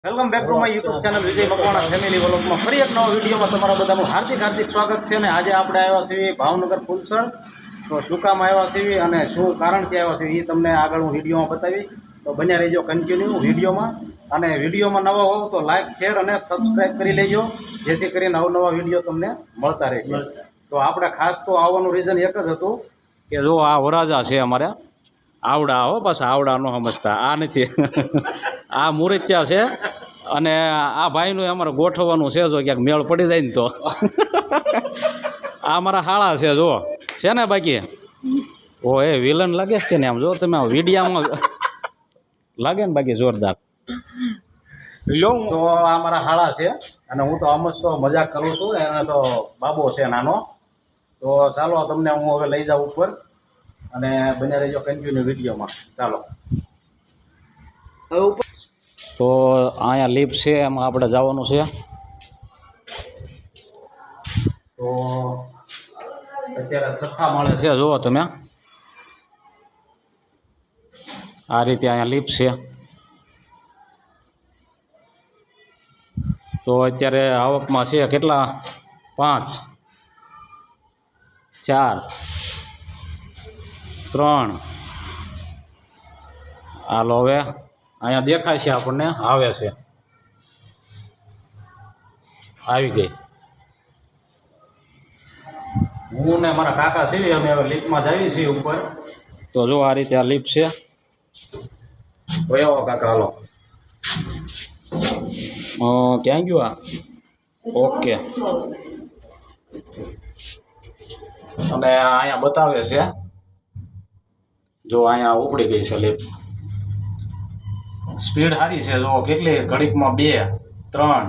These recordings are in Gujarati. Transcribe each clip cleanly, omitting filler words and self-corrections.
Welcome back to my YouTube channel Vijay Makwana family વ્લોગમાં ફરી એક નવા વિડીયોમાં તમારા બધાનું હાર્દિક સ્વાગત છે. અને આજે આપણે આવ્યા છીએ ભાવનગર ફૂલસર. તો શું કામ આવ્યા છીએ અને શું કારણથી આવ્યા છીએ એ તમને આગળ હું વિડીયોમાં બતાવી. તો બન્યા રહેજો કન્ટિન્યુ વિડીયોમાં. અને વિડીયોમાં નવા હોવ તો લાઇક શેર અને સબસ્ક્રાઈબ કરી લેજો, જેથી કરીને નવા વિડીયો તમને મળતા રહેશે. તો આપણે ખાસ તો આવવાનું રીઝન એક જ હતું કે જો આ વરાજા છે અમારે આવડા હો, બસ આવડા ન સમજતા, આ નથી આ મૂર્ત્યા છે. અને આ ભાઈનું અમારે ગોઠવવાનું છે, જો ક્યાંક મેળ પડી જાય ને તો આ મારા હાળા છે, જો છે ને. બાકી ઓ એ વિલન લાગે છે ને, આમ જો તમે વિડીયામાં લાગે ને બાકી જોરદાર. તો આ મારા હાળા છે અને હું તો આમ જ તો મજાક કરું છું. એને તો બાબો છે નાનો. તો ચાલો તમને હું હવે લઈ જાઉં ઉપર અને બન્યા રહેજો કન્ટિન્યુ વિડીયોમાં. ચાલો હવે ઉપર. તો અહીંયા લિફ્ટ છે, એમાં આપણે જવાનું છે. તો અત્યારે છઠ્ઠા માળે છે, જુઓ તમે આ રીતે અહીંયા લિફ્ટ છે. તો અત્યારે આવકમાં છે કેટલા, 5 4 3. હાલો હવે અહીંયા દેખાય છે આપણને, આવે છે, આવી ગઈ. હું ને મારા કાકા છીએ, અમે હવે લિફ્ટમાં જઈએ છીએ ઉપર. તો જો આ રીતે આ લિફ્ટ છે. આવો કાકા, હાલો. ક્યાં ગયું આ? ઓકે. અને અહીંયા બતાવે છે, જો અહીંયા ઉપડી ગઈ છે લિફ્ટ. સ્પીડ સારી છે, જો કેટલી ઘડીકમાં 2 3.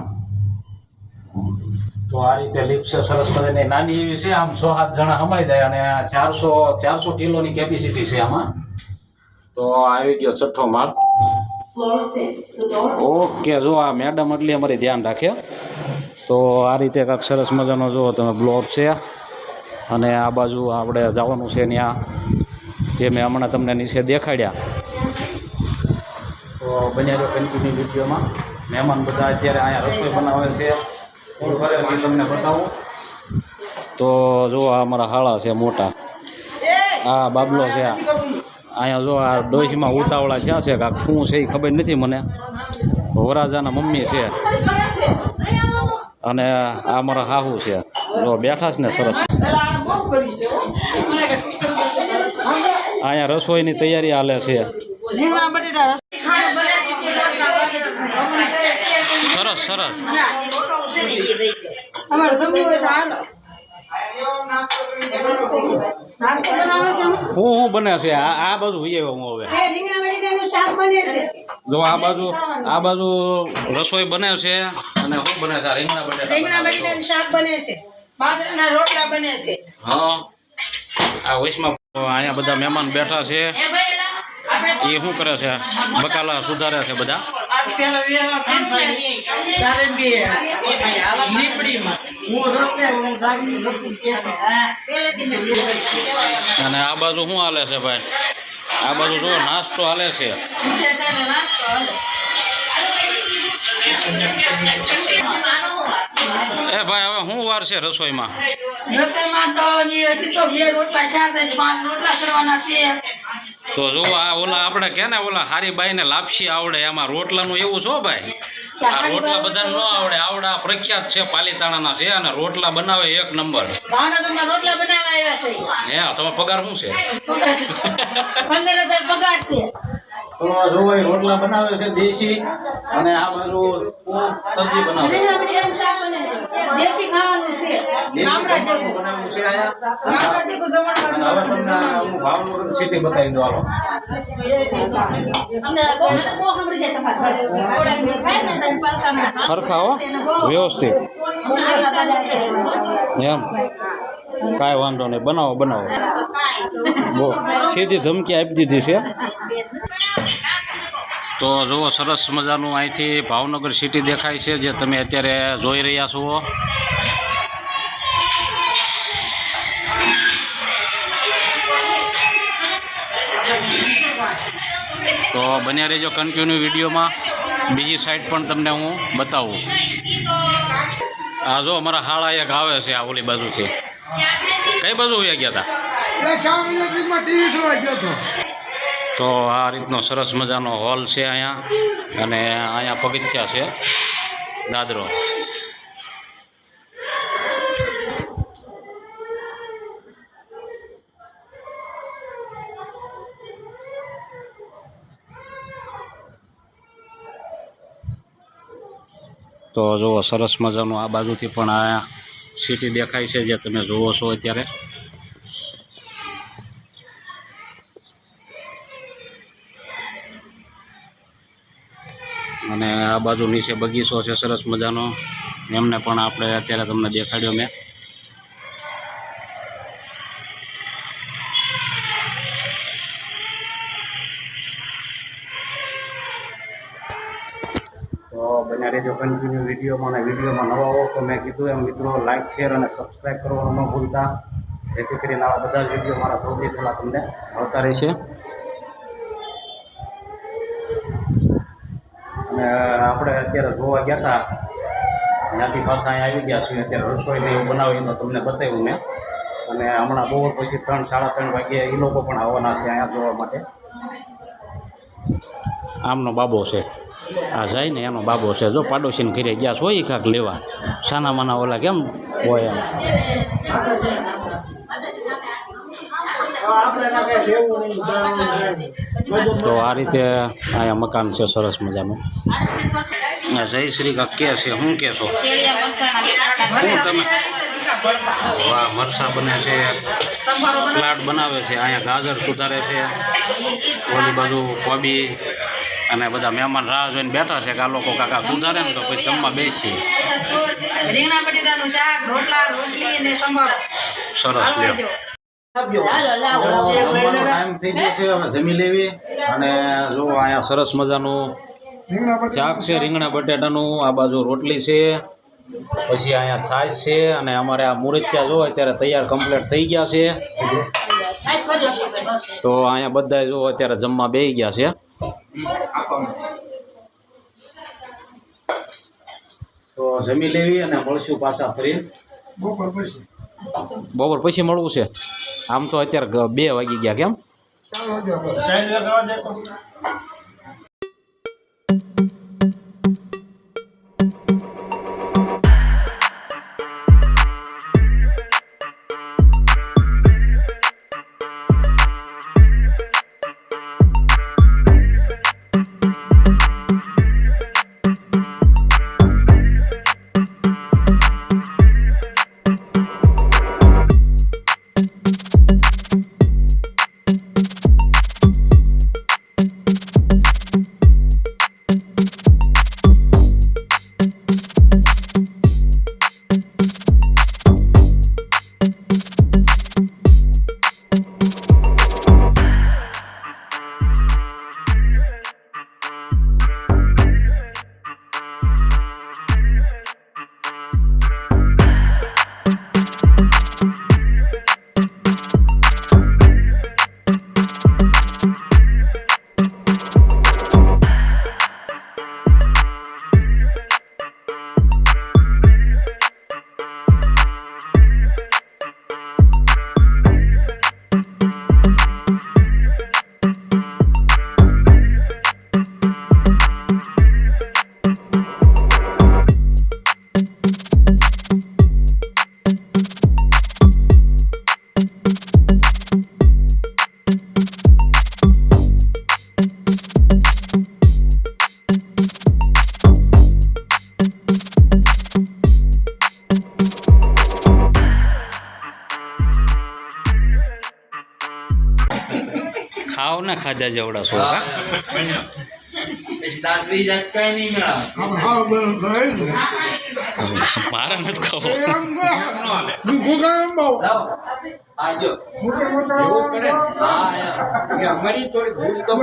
તો આ રીતે લિફ્ટ છે, સરસ મજાની નાની એવી છે. આમ 6-7 જણા સમાઈ જાય અને 400 કિલોની કેપેસિટી છે આમાં. તો આવી ગયો છઠ્ઠો માળ. ઓકે, જો આ મેડમ એટલી અમારી ધ્યાન રાખે. તો આ રીતે કાંઈક સરસ મજાનો જુઓ તમે બ્લોક છે. અને આ બાજુ આપણે જવાનું છે ત્યાં, જે મેં હમણાં તમને નીચે દેખાડ્યા. તો બન્યા રહ્યો કન્ટિન્યુ વિડીયોમાં. મહેમાન બધા અત્યારે અહીંયા રસોઈ બનાવે છે, શું કરે છે તમને બતાવું. તો જો આ અમારા હાળા છે મોટા, આ બાબલો છે. અહીંયા જો આ ડોહીમાં ઉતાવળા થયા છે, કાંક શું છે એ ખબર નથી મને. વરાજાના મમ્મી છે અને આ મારા હાહુ છે, જો બેઠા છે ને સરસ. અહીંયા રસોઈની તૈયારી હાલે છે. સરસ સરસ. શું બને છે આ બાજુ? હું હવે જો આ બાજુ રસોઈ બને છે. અને શું બને છે? રીંગણા બટેટાનું શાક બને છે, બાજરાના રોટલા બને છે. હા, આ વૈશમાં અહીંયા બધા મહેમાન બેઠા છે. એ શું કરે છે? બકાલા સુધારે છે બધા. અને આ બાજુ શું હાલે છે ભાઈ? આ બાજુ જો નાસ્તો હાલે છે. એ ભાઈ હવે શું વાર છે રસોઈમાં? તો જો આ ઓલા આપણે કે ને ઓલા હારી બાઈને લાપસી આવડે, એમાં રોટલાનું એવું છો ભાઈ. આ રોટલા બધાને ન આવડે. આવડા પ્રખ્યાત છે, પાલીતાણાના છે અને રોટલા બનાવે 1 નંબર. હે, તમારો પગાર શું છે? 15,000 પગાર છે. તો જો ભાઈ રોટલા બનાવે છે દેશી, અને આ બાજુ સબ્જી બનાવે છે. દેશી ખાવાનું છે, ગામડા જેવું બનાવવાનું છે. ગામડા જેવું જમવાનું. હવે તમને હું ભાવનગર સિટી બતાવી દઉં. હાલો. સરખા હો, વ્યવસ્થિત. એમ કાંઈ વાંધો નહીં, બનાવો. બહુ સીધી ધમકી આપી દીધી છે. તો જુઓ સરસ મજાનું અહીંથી ભાવનગર સિટી દેખાય છે, જે તમે અત્યારે જોઈ રહ્યા છો. તો બન્યા રહેજો કન્ટિન્યુ વિડીયોમાં. બીજી સાઈડ પણ તમને હું બતાવું. આ જો અમારા હાળા એક આવે છે આ ઓલી બાજુથી. કઈ બાજુ વયા ગયા હતા? તો આ રીતનો સરસ મજાનો હોલ છે અહીંયા, અને અહીંયા પગથિયા છે, દાદરો. તો જુઓ સરસ મજાનું આ બાજુથી પણ આ સિટી દેખાય છે જે તમે જુઓ છો અત્યારે. અને આ બાજુ નીચે બગીચો છે સરસ મજાનો, એમને પણ આપણે અત્યારે તમને દેખાડ્યો મેં. તો બન્યા રહેજો કન્ટિન્યુ વિડીયોમાં, અને વિડીયોમાં નવા હો તો મેં કીધું એમ મિત્રો લાઇક શેર અને સબસ્ક્રાઈબ કરવાનું ન ભૂલતા, જેથી કરીને આવા બધા જ વિડીયો મારા સૌથી પહેલાં તમને આવતા રહેશે. અને આપણે અત્યારે જોવા ગયા હતા, ત્યાંથી પાછા અહીંયા આવી ગયા છીએ. અત્યારે રસોઈને એવું બનાવીને તમને બતાવ્યું મેં. અને હમણાં બપોર પછી 3-3:30 વાગ્યે એ લોકો પણ આવવાના છે અહીંયા જોવા માટે. આમનો બાબો છે, આ જાય ને એનો બાબો છે. જો પાડોશીને ઘરે ગયા છો એ કાંક લેવા, સાના માના ઓલા કેમ હોય એમ. તો આ રીતે અહીંયા મકાન છે સરસ મજાનું. જય શ્રી કા કે છે, શું કહેશો? શું તમે? વાહ, મરસા બને છે, સલાડ બનાવે છે, અહીંયા ગાજર સુધારે છે, ઓલી બાજુ કોબી, અને બધા મહેમાન રાહ જોઈને બેઠા છે કે આ લોકો કાકા સુધારે ને તો પછી જમવા બેસી. રીંગણા બટેટાનું શાક, રોટલા, રોટલી અને સંભારો. સરસ લ્યો. ટાઈમ થઈ ગયો છે, હવે જમી લેવી. અને જો અહીંયા સરસ મજાનું શાક છે રીંગણા બટેટાનું, આ બાજુ રોટલી છે, પછી અહીંયા છાશ છે, અને અમારે આ મુરત્યા જો અત્યારે તૈયાર કમ્પ્લીટ થઈ ગયા છે. તો અહીંયા બધા જો અત્યારે જમવા બેસી ગયા છે. તો જમી લેવી અને મળશું પાછા ફરી બપોર પછી મળવું છે. આમ તો અત્યારે 2 વાગી ગયા. કેમ? ખાઓ ને ખાધા જેવડા છોકરા. મારે નથી ખાવો. અમારી થોડી ભૂલ તો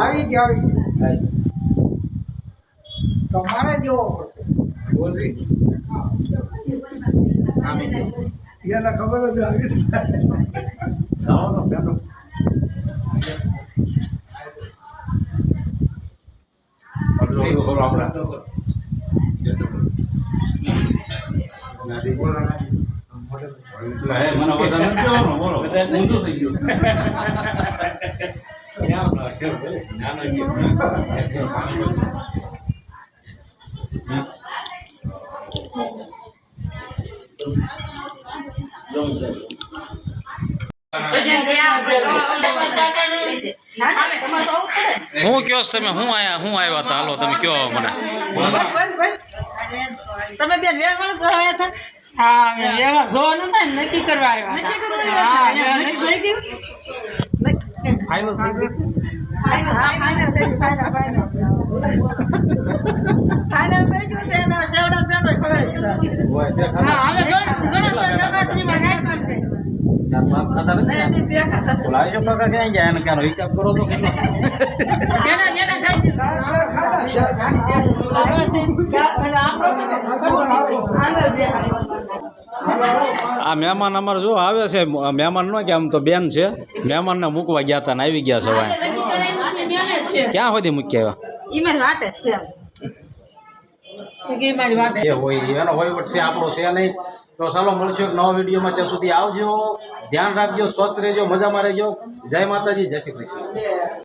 આવી ગયો તમારે જોવો પડશે. યાર ખબર જ આવી હું કયો છો તમે હું આવ્યા હતા હાલો તમે કયો મને તમે બેન વ્યવહાર છો આવ્યા છો હા વ્યવહાર જોવાનું થાય ને નક્કી કરવા આવ્યા નક્કી હતા. કરવા હા, આવ્યા હતા. વ્યવહાર નક્કી થઈ ગયું? ફાઇનલ થઈ ગયું ફાઇનલ થઈ ગયું, ફાઇનલ થઈ ગયું છે અને શેવડા પેટો ખબર જ નથી. હા, હવે ઘણા નવરાત્રીમાં નાય કરશે. ચાર પાંચ ખાતા નથી નહીં, નહીં, બે ખાતા. બોલાવી છો કાકા ક્યાં ગયા એને ક્યાંનો હિસાબ કરો તો કેટલો જેના ખાઈ ખાધા શાક અંદર બે આ મહેમાન અમારે જો આવે છે મહેમાન નો કે આમ તો બેન છે મહેમાનને મૂકવા ગયા હતા ને આવી ગયા છે હવે ક્યાં સુધી મૂકી આવ્યા ઈ મારી વાટે જ છે એ હોય એનો વહીવટ છે આપણો છે નહીં તો ચાલો મળશું એક નવા વિડીયોમાં ત્યાં સુધી આવજો ધ્યાન રાખજો સ્વસ્થ રહેજો મજામાં રહેજો જય માતાજી જય શ્રી કૃષ્ણ